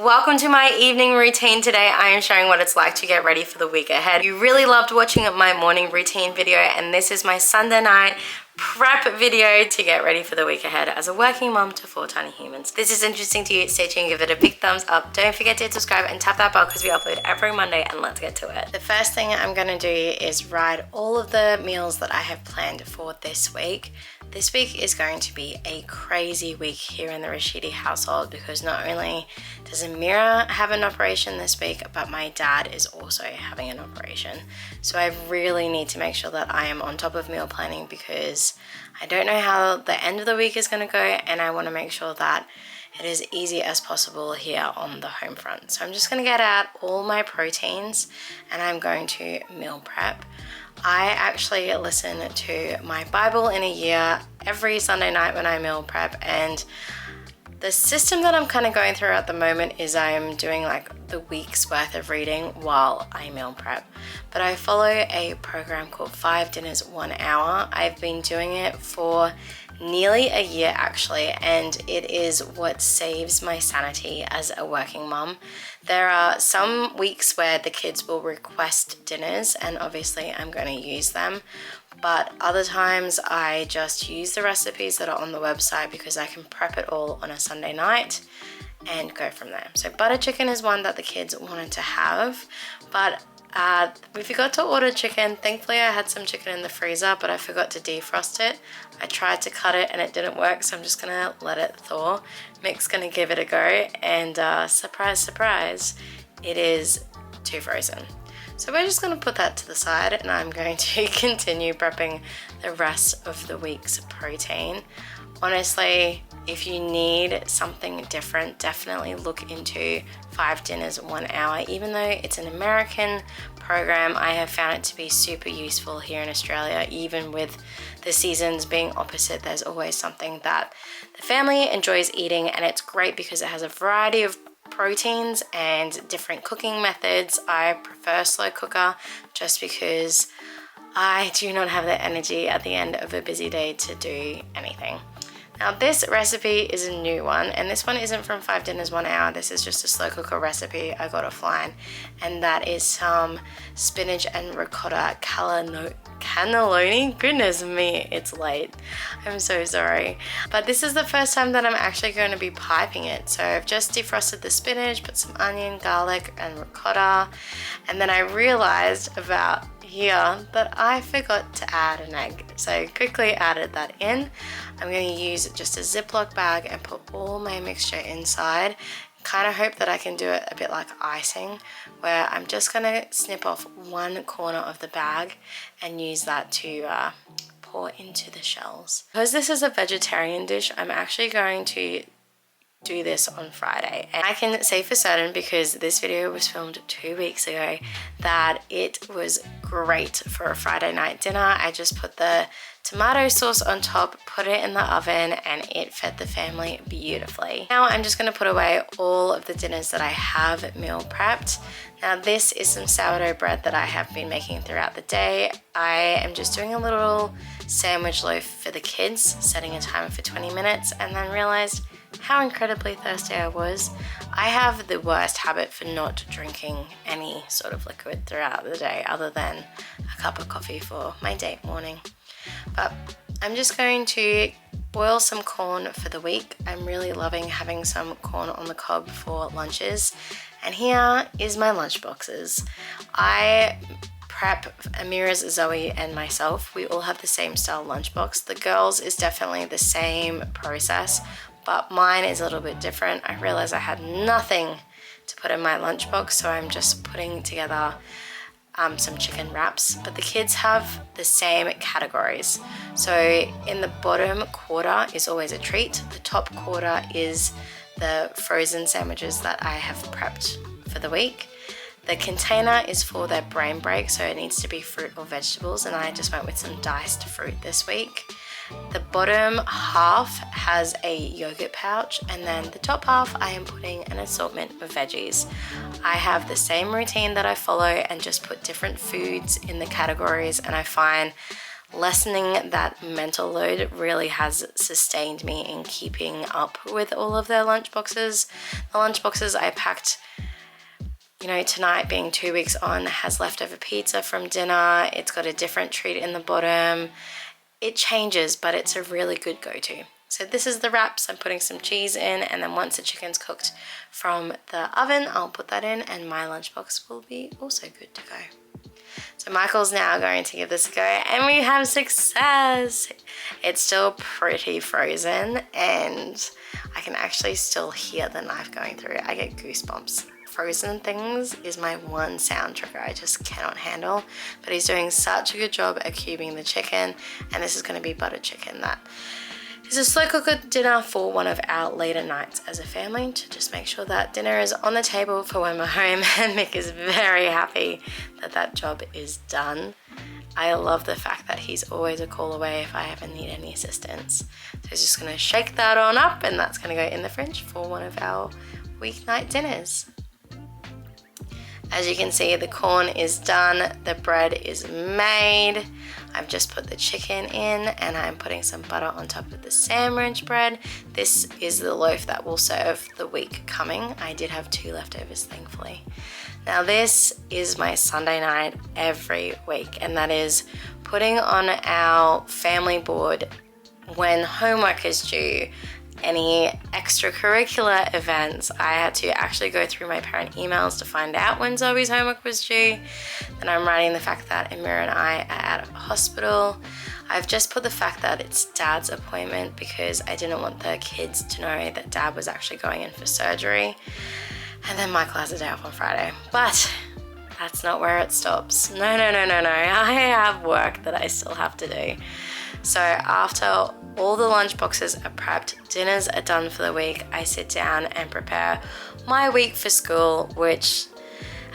Welcome to my evening routine. Today I am showing what it's like to get ready for the week ahead. You really loved watching my morning routine video, and this is my Sunday night prep video to get ready for the week ahead as a working mom to 4 tiny humans. If this is interesting to you, stay tuned, give it a big thumbs up. Don't forget to subscribe and tap that bell because we upload every Monday, and let's get to it. The first thing I'm gonna do is write all of the meals that I have planned for this week. This week is going to be a crazy week here in the Rashidies household because not only does Amira have an operation this week, but my dad is also having an operation. So I really need to make sure that I am on top of meal planning because I don't know how the end of the week is going to go, and I want to make sure that it is easy as possible here on the home front. So I'm just going to get out all my proteins and I'm going to meal prep. I actually listen to my Bible in a year every Sunday night when I meal prep, and the system that I'm kind of going through at the moment is I'm doing like the week's worth of reading while I meal prep. But I follow a program called 5 Dinners 1 Hour. I've been doing it for nearly a year actually, and it is what saves my sanity as a working mom. There are some weeks where the kids will request dinners and obviously I'm going to use them, but other times I just use the recipes that are on the website because I can prep it all on a Sunday night and go from there. So butter chicken is one that the kids wanted to have, but we forgot to order chicken. Thankfully I had some chicken in the freezer, but I forgot to defrost it. I tried to cut it and it didn't work, so I'm just gonna let it thaw. Mick's gonna give it a go, and surprise, surprise, it is too frozen. So we're just gonna put that to the side, and I'm going to continue prepping the rest of the week's protein. Honestly, if you need something different, definitely look into 5 Dinners 1 Hour. Even though it's an American program, I have found it to be super useful here in Australia. Even with the seasons being opposite, there's always something that the family enjoys eating, and it's great because it has a variety of proteins and different cooking methods. I prefer slow cooker just because I do not have the energy at the end of a busy day to do anything. Now this recipe is a new one, and this one isn't from 5 Dinners 1 Hour. This is just a slow cooker recipe I got offline, and that is some spinach and ricotta cannelloni. Goodness me, it's late. I'm so sorry. But this is the first time that I'm actually going to be piping it. So I've just defrosted the spinach, put some onion, garlic and ricotta, and then I realized about here that I forgot to add an egg, so quickly added that in. I'm going to use just a Ziploc bag and put all my mixture inside. Kind of hope that I can do it a bit like icing, where I'm just going to snip off one corner of the bag and use that to pour into the shells. Because this is a vegetarian dish, I'm actually going to do this on Friday, and I can say for certain, because this video was filmed 2 weeks ago, that it was great for a Friday night dinner. I just put the tomato sauce on top, put it in the oven, and it fed the family beautifully. Now I'm just going to put away all of the dinners that I have meal prepped. Now this is some sourdough bread that I have been making throughout the day. I am just doing a little sandwich loaf for the kids, setting a timer for 20 minutes, and then realized how incredibly thirsty I was. I have the worst habit for not drinking any sort of liquid throughout the day other than a cup of coffee for my date morning. But I'm just going to boil some corn for the week. I'm really loving having some corn on the cob for lunches. And here is my lunch boxes. I prep Amira's, Zoe and myself. We all have the same style lunchbox. The girls is definitely the same process, but mine is a little bit different. I realized I had nothing to put in my lunchbox, so I'm just putting together some chicken wraps. But the kids have the same categories. So in the bottom quarter is always a treat. The top quarter is the frozen sandwiches that I have prepped for the week. The container is for their brain break, so it needs to be fruit or vegetables, and I just went with some diced fruit this week. The bottom half has a yogurt pouch, and then the top half I am putting an assortment of veggies. I have the same routine that I follow and just put different foods in the categories, and I find lessening that mental load really has sustained me in keeping up with all of their lunchboxes. The lunchboxes I packed, you know, tonight being 2 weeks on, has leftover pizza from dinner. It's got a different treat in the bottom. It changes, but it's a really good go-to. So this is the wraps. I'm putting some cheese in, and then once the chicken's cooked from the oven, I'll put that in, and my lunchbox will be also good to go. So Michael's now going to give this a go, and we have success. It's still pretty frozen, and I can actually still hear the knife going through it. I get goosebumps. Frozen things is my one sound trigger I just cannot handle, but he's doing such a good job at cubing the chicken, and this is going to be butter chicken that is a slow cooker dinner for one of our later nights as a family, to just make sure that dinner is on the table for when we're home, and Mick is very happy that that job is done. I love the fact that he's always a call away if I ever need any assistance. So he's just going to shake that on up, and that's going to go in the fridge for one of our weeknight dinners. As you can see, the corn is done, the bread is made. I've just put the chicken in, and I'm putting some butter on top of the sandwich bread. This is the loaf that will serve the week coming. I did have 2 leftovers, thankfully. Now this is my Sunday night every week, and that is putting on our family board when homework is due, any extracurricular events. I had to actually go through my parent emails to find out when Zoe's homework was due. Then I'm writing the fact that Amira and I are at a hospital. I've just put the fact that it's Dad's appointment because I didn't want the kids to know that Dad was actually going in for surgery. And then Michael has a day off on Friday. But that's not where it stops. No. I have work that I still have to do. So after all the lunch boxes are prepped, dinners are done for the week, I sit down and prepare my week for school, which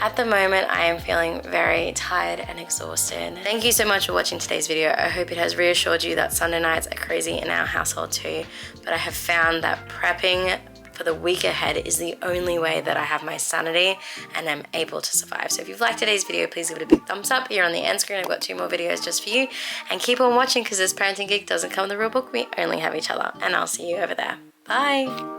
at the moment I am feeling very tired and exhausted. Thank you so much for watching today's video. I hope it has reassured you that Sunday nights are crazy in our household too, but I have found that prepping for the week ahead is the only way that I have my sanity and I'm able to survive. So if you've liked today's video, please give it a big thumbs up. Here on the end screen, I've got 2 more videos just for you, and keep on watching because this parenting gig doesn't come with a real book. We only have each other, and I'll see you over there. Bye.